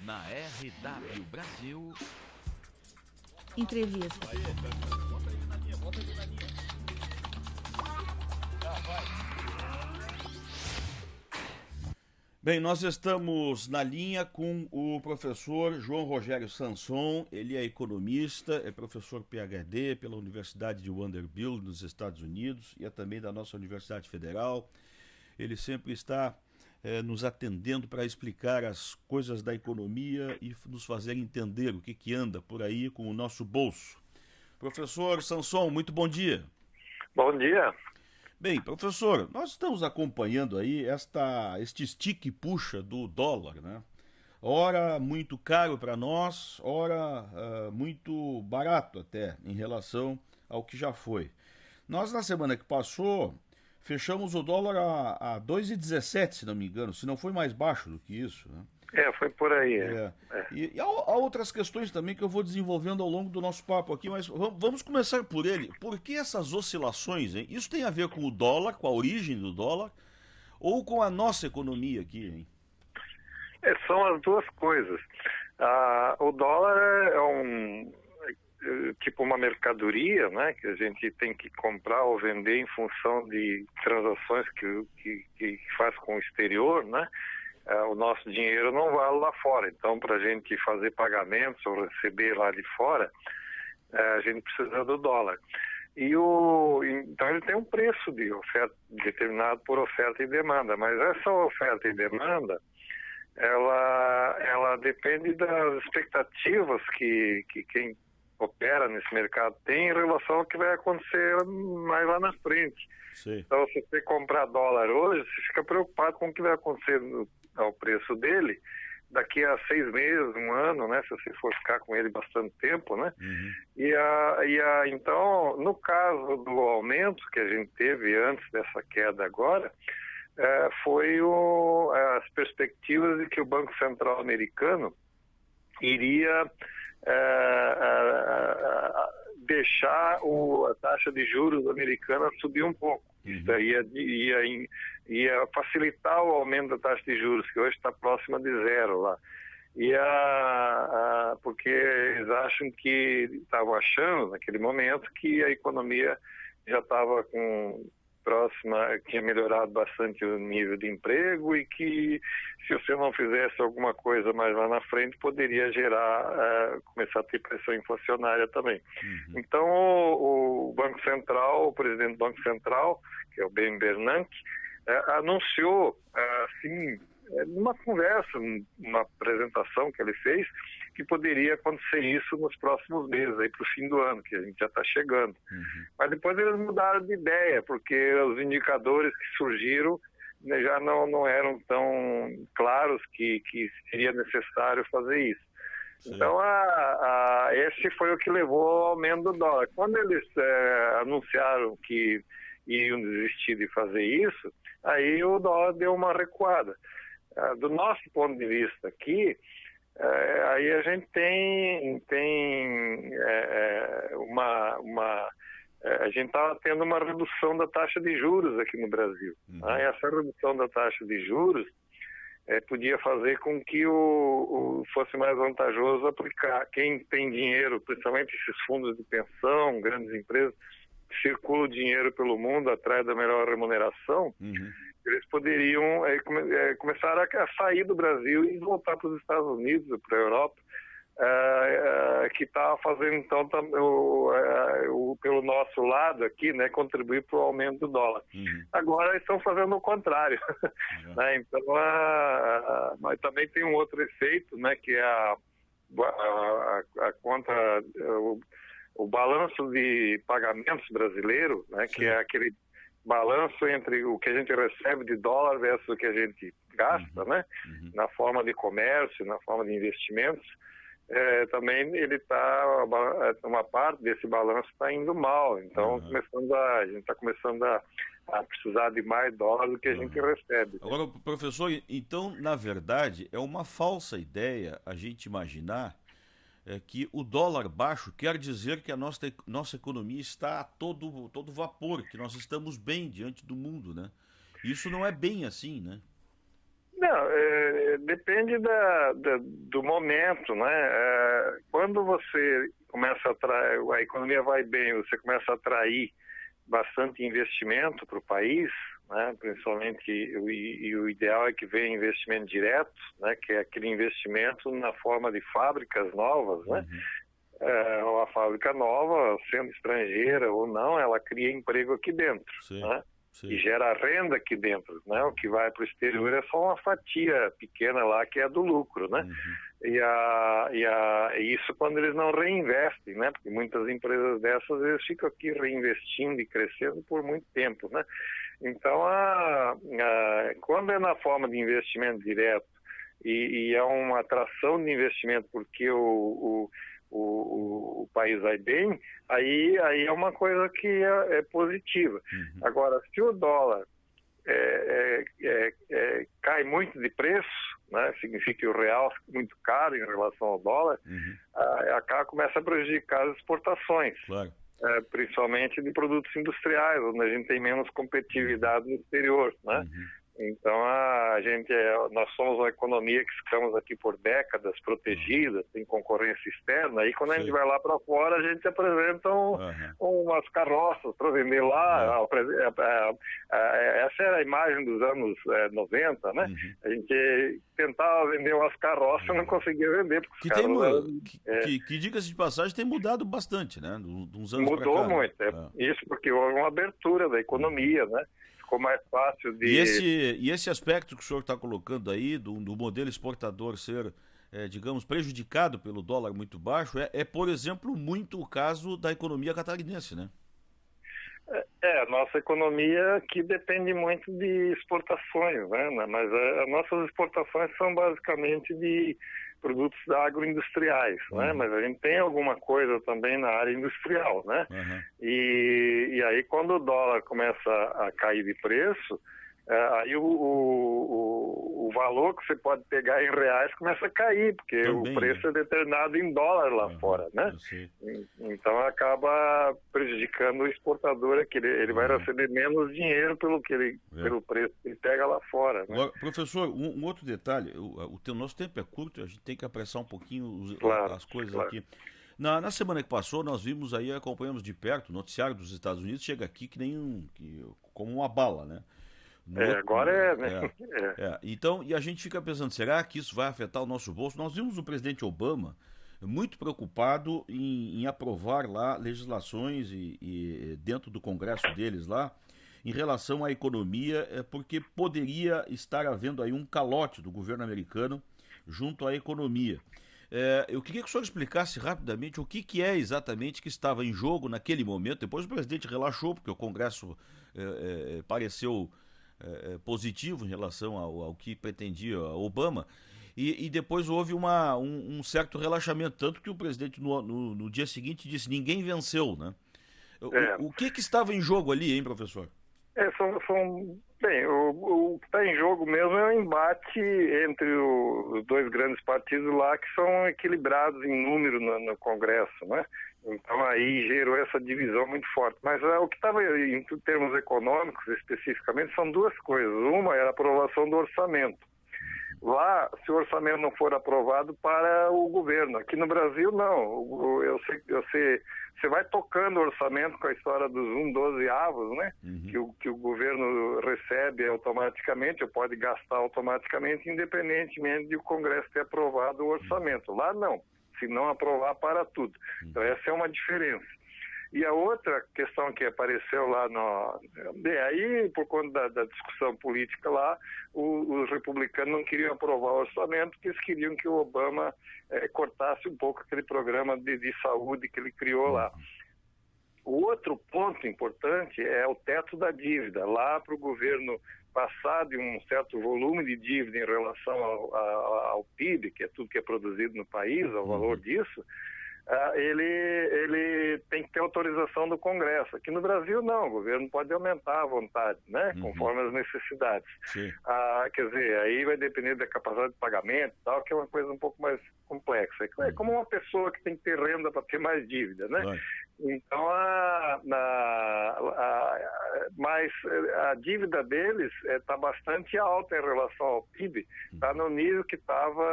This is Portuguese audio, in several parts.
Na RW Brasil. Entrevista. Bem, nós estamos na linha com o professor João Rogério Sanson. Ele é economista, é professor PhD pela Universidade de Vanderbilt, nos Estados Unidos, e é também da nossa Universidade Federal. Ele sempre está nos atendendo para explicar as coisas da economia e nos fazer entender o que anda por aí com o nosso bolso. Professor Sanson, muito bom dia. Bom dia. Bem, professor, nós estamos acompanhando aí este estique e puxa do dólar, né? Ora muito caro para nós, ora muito barato até em relação ao que já foi. Nós, na semana que passou, fechamos o dólar a 2,17, se não me engano, se não foi mais baixo do que isso, né? Foi por aí. E há outras questões também que eu vou desenvolvendo ao longo do nosso papo aqui, mas vamos começar por ele. Por que essas oscilações, hein? Isso tem a ver com o dólar, com a origem do dólar, ou com a nossa economia aqui, hein? São as duas coisas. O dólar tipo uma mercadoria, né, que a gente tem que comprar ou vender em função de transações que faz com o exterior, né? O nosso dinheiro não vale lá fora, então para a gente fazer pagamentos ou receber lá de fora, a gente precisa do dólar. Então ele tem um preço de oferta, determinado por oferta e demanda, mas essa oferta e demanda, ela depende das expectativas que quem opera nesse mercado tem em relação ao que vai acontecer mais lá na frente. Sim. Então, se você comprar dólar hoje, você fica preocupado com o que vai acontecer ao preço dele daqui a 6 meses, um ano, né? Se você for ficar com ele bastante tempo, né? Uhum. Então, no caso do aumento que a gente teve antes dessa queda agora, foi as perspectivas de que o Banco Central americano iria deixar a taxa de juros americana subir um pouco. Isso ia facilitar o aumento da taxa de juros, que hoje está próxima de zero lá. Porque eles estavam achando naquele momento que a economia já estava tinha melhorado bastante o nível de emprego e que se você não fizesse alguma coisa mais lá na frente poderia começar a ter pressão inflacionária também. Uhum. Então o Banco Central, o presidente do Banco Central, que é o Ben Bernanke, anunciou assim, numa conversa, uma apresentação que ele fez, que poderia acontecer isso nos próximos meses, aí para o fim do ano, que a gente já está chegando. Uhum. Mas depois eles mudaram de ideia, porque os indicadores que surgiram, né, já não eram tão claros que seria necessário fazer isso. Sim. Então, esse foi o que levou ao aumento do dólar. Quando eles anunciaram que iriam desistir de fazer isso, aí o dólar deu uma recuada. Do nosso ponto de vista aqui, aí a gente tem a gente estava tendo uma redução da taxa de juros aqui no Brasil. Uhum. Essa redução da taxa de juros podia fazer com que fosse mais vantajoso aplicar. Quem tem dinheiro, principalmente esses fundos de pensão, grandes empresas, circula o dinheiro pelo mundo atrás da melhor remuneração, uhum. Eles poderiam começar a sair do Brasil e voltar para os Estados Unidos, para a Europa, que está fazendo, então, pelo nosso lado aqui, né, contribuir para o aumento do dólar. Uhum. Agora eles estão fazendo o contrário. Uhum. Né? Então, mas também tem um outro efeito, né, que é a conta... O balanço de pagamentos brasileiro, né, que é aquele balanço entre o que a gente recebe de dólar versus o que a gente gasta, uhum. Né, uhum. Na forma de comércio, na forma de investimentos, também uma parte desse balanço está indo mal. Então, uhum. A gente está começando a precisar de mais dólar do que a gente recebe. Agora, professor, então, na verdade, é uma falsa ideia a gente imaginar que o dólar baixo quer dizer que a nossa economia está a todo vapor, que nós estamos bem diante do mundo, né? Isso não é bem assim, né? Não, depende do momento, né? Quando você começa a atrair, a economia vai bem, você começa a atrair bastante investimento para o país, né? Principalmente, e o ideal é que venha investimento direto, né? Que é aquele investimento na forma de fábricas novas, né? Uma fábrica nova, sendo estrangeira ou não, ela cria emprego aqui dentro, Sim. né? Sim. E gera renda aqui dentro, né? O que vai para o exterior é só uma fatia pequena lá que é do lucro, né? E isso quando eles não reinvestem, né? Porque muitas empresas dessas eles ficam aqui reinvestindo e crescendo por muito tempo, né? Então, quando é na forma de investimento direto e é uma atração de investimento porque o país vai bem, aí é uma coisa que é positiva. Agora, se o dólar cai muito de preço, né, significa que o real fica muito caro em relação ao dólar, começa a prejudicar as exportações. Claro. Principalmente de produtos industriais, onde a gente tem menos competitividade no exterior, né? Então, nós somos uma economia que ficamos aqui por décadas protegidas, tem concorrência externa, e quando a gente vai lá para fora, a gente apresenta umas carroças para vender lá. Essa era a imagem dos anos 90, né? A gente tentava vender umas carroças e não conseguia vender. Porque que diga-se de passagem, tem mudado bastante, né? Uns anos mudou pra cá, muito, isso porque houve uma abertura da economia, né? Ficou mais fácil de... E esse aspecto que o senhor está colocando aí, do modelo exportador ser, digamos, prejudicado pelo dólar muito baixo, por exemplo, muito o caso da economia catarinense, né? A nossa economia que depende muito de exportações, né? Mas as nossas exportações são basicamente de produtos agroindustriais, né? Mas a gente tem alguma coisa também na área industrial, né? E aí quando o dólar começa a cair de preço, aí o valor que você pode pegar em reais começa a cair, porque também, o preço é determinado em dólar lá fora, né? Então acaba prejudicando o exportador, que ele vai receber menos dinheiro pelo preço que ele pega lá fora, né? Agora, professor, um outro detalhe, o nosso tempo é curto, a gente tem que apressar um pouquinho as coisas aqui. Na semana que passou, nós vimos aí, acompanhamos de perto, o noticiário dos Estados Unidos chega aqui como uma bala, né? Agora né? Então, e a gente fica pensando, será que isso vai afetar o nosso bolso? Nós vimos o presidente Obama muito preocupado em aprovar lá legislações e dentro do Congresso deles lá, em relação à economia, porque poderia estar havendo aí um calote do governo americano junto à economia. Eu queria que o senhor explicasse rapidamente o que é exatamente que estava em jogo naquele momento. Depois o presidente relaxou, porque o Congresso pareceu positivo em relação ao que pretendia Obama, e depois houve um certo relaxamento, tanto que o presidente no dia seguinte disse: ninguém venceu, né? O que estava em jogo ali, hein, professor? Bem, o que está em jogo mesmo é o embate entre os dois grandes partidos lá, que são equilibrados em número no Congresso, né? Então aí gerou essa divisão muito forte. Mas o que estava em termos econômicos especificamente são duas coisas. Uma é a aprovação do orçamento. Lá, se o orçamento não for aprovado para o governo. Aqui no Brasil, não. Você vai tocando o orçamento com a história dos 1/12, né? Que o governo recebe automaticamente, ou pode gastar automaticamente, independentemente de o Congresso ter aprovado o orçamento. Lá, não. Se não aprovar, para tudo. Então, essa é uma diferença. E a outra questão que apareceu lá aí, por conta da discussão política lá, os republicanos não queriam aprovar o orçamento, porque eles queriam que o Obama cortasse um pouco aquele programa de saúde que ele criou lá. O outro ponto importante é o teto da dívida. Lá para o governo passar de um certo volume de dívida em relação ao PIB, que é tudo que é produzido no país, ao valor disso, ele tem que ter autorização do Congresso. Aqui no Brasil, não. O governo pode aumentar à vontade, né? Conforme as necessidades. Quer dizer, aí vai depender da capacidade de pagamento e tal, que é uma coisa um pouco mais complexa. É como uma pessoa que tem que ter renda para ter mais dívida, né? Então, mas a dívida deles está bastante alta em relação ao PIB, está no nível que estava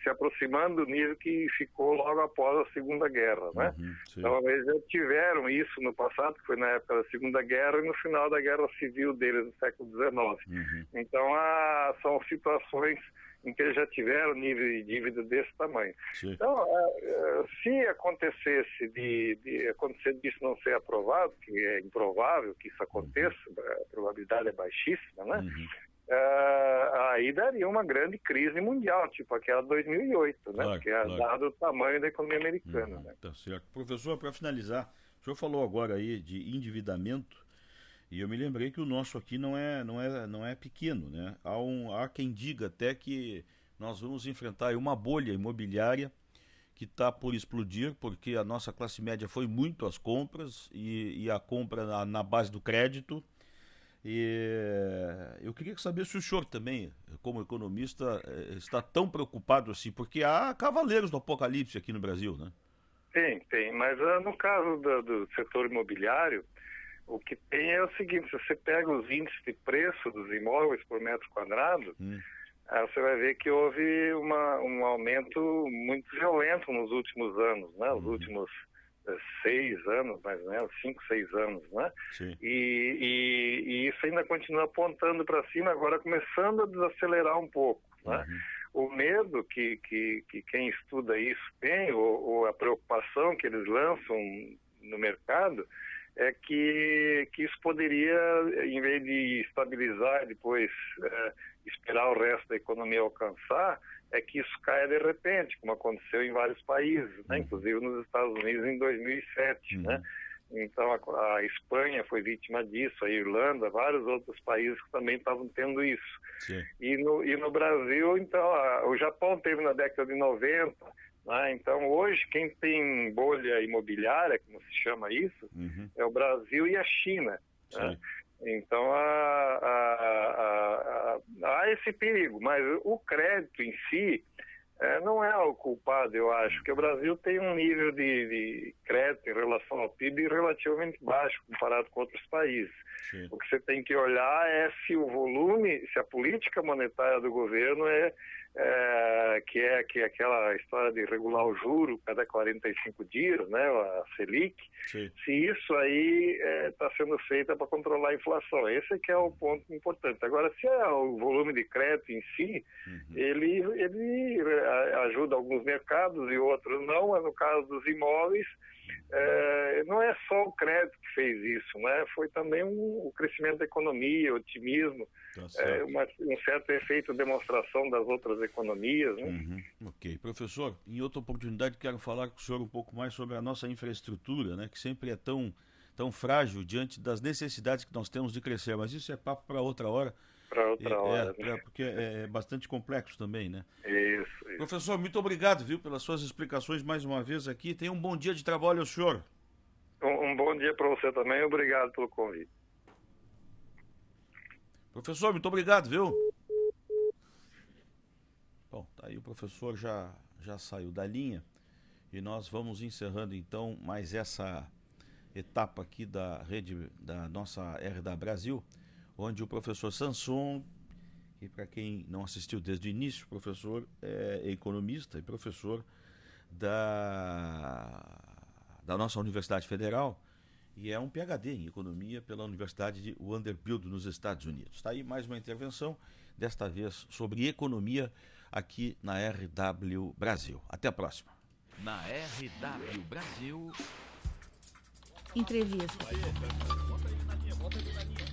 se aproximando do nível que ficou logo após a Segunda Guerra, né? Então, eles já tiveram isso no passado, que foi na época da Segunda Guerra e no final da Guerra Civil deles no século XIX. Então, são situações em que eles já tiveram nível de dívida desse tamanho. Sim. Então, se acontecesse acontecer disso não ser aprovado, que é improvável que isso aconteça, a probabilidade é baixíssima, né? Aí daria uma grande crise mundial, tipo aquela de 2008, né? Porque dado o tamanho da economia americana. Né? Tá certo. Professor, para finalizar, o senhor falou agora aí de endividamento, e eu me lembrei que o nosso aqui não é pequeno, né? Há quem diga até que nós vamos enfrentar aí uma bolha imobiliária que está por explodir, porque a nossa classe média foi muito às compras e a compra na base do crédito. E eu queria saber se o senhor também, como economista, está tão preocupado assim, porque há cavaleiros do apocalipse aqui no Brasil, né? Tem, mas no caso do setor imobiliário, o que tem é o seguinte: se você pega os índices de preço dos imóveis por metro quadrado, você vai ver que houve um aumento muito violento nos últimos anos, né? Os últimos 6 anos, mais ou menos, 5, 6 anos, né? E isso ainda continua apontando para cima, agora começando a desacelerar um pouco, né? O medo que quem estuda isso tem, ou a preocupação que eles lançam no mercado, é que isso poderia, em vez de estabilizar e depois esperar o resto da economia alcançar, é que isso caia de repente, como aconteceu em vários países, né? Inclusive nos Estados Unidos em 2007, né? Então a Espanha foi vítima disso, a Irlanda, vários outros países que também estavam tendo isso. E no Brasil, então, o Japão teve na década de 90, né? Então hoje quem tem bolha imobiliária, como se chama isso, é o Brasil e a China, né? Então há esse perigo, mas o crédito em si não é o culpado, eu acho, porque o Brasil tem um nível de crédito em relação ao PIB relativamente baixo comparado com outros países. O que você tem que olhar é se o volume, se a política monetária do governo que é aquela história de regular o juro cada 45 dias, né, a Selic, se isso aí está sendo feito para controlar a inflação. Esse é que é o ponto importante. Agora, se é o volume de crédito em si, ele ajuda alguns mercados e outros não, mas no caso dos imóveis, não é só o crédito que fez isso, né? Foi também o crescimento da economia, o otimismo, um certo efeito de demonstração das outras economias, né? Ok. Professor, em outra oportunidade quero falar com o senhor um pouco mais sobre a nossa infraestrutura, né? Que sempre é tão frágil diante das necessidades que nós temos de crescer, mas isso é papo para outra hora. Para outra hora, né? Porque é bastante complexo também, né? Isso. Professor, muito obrigado, viu, pelas suas explicações mais uma vez aqui. Tenha um bom dia de trabalho ao senhor. Um bom dia para você também. Obrigado pelo convite. Professor, muito obrigado, viu? Bom, tá aí, o professor já saiu da linha e nós vamos encerrando então mais essa etapa aqui da rede da nossa RDA Brasil, onde o professor Sanson, que para quem não assistiu desde o início, o professor é economista e professor da nossa Universidade Federal e é um PhD em economia pela Universidade de Vanderbilt nos Estados Unidos. Está aí mais uma intervenção, desta vez sobre economia aqui na RW Brasil. Até a próxima. Na RW Brasil. Entrevista. Volta aí na linha.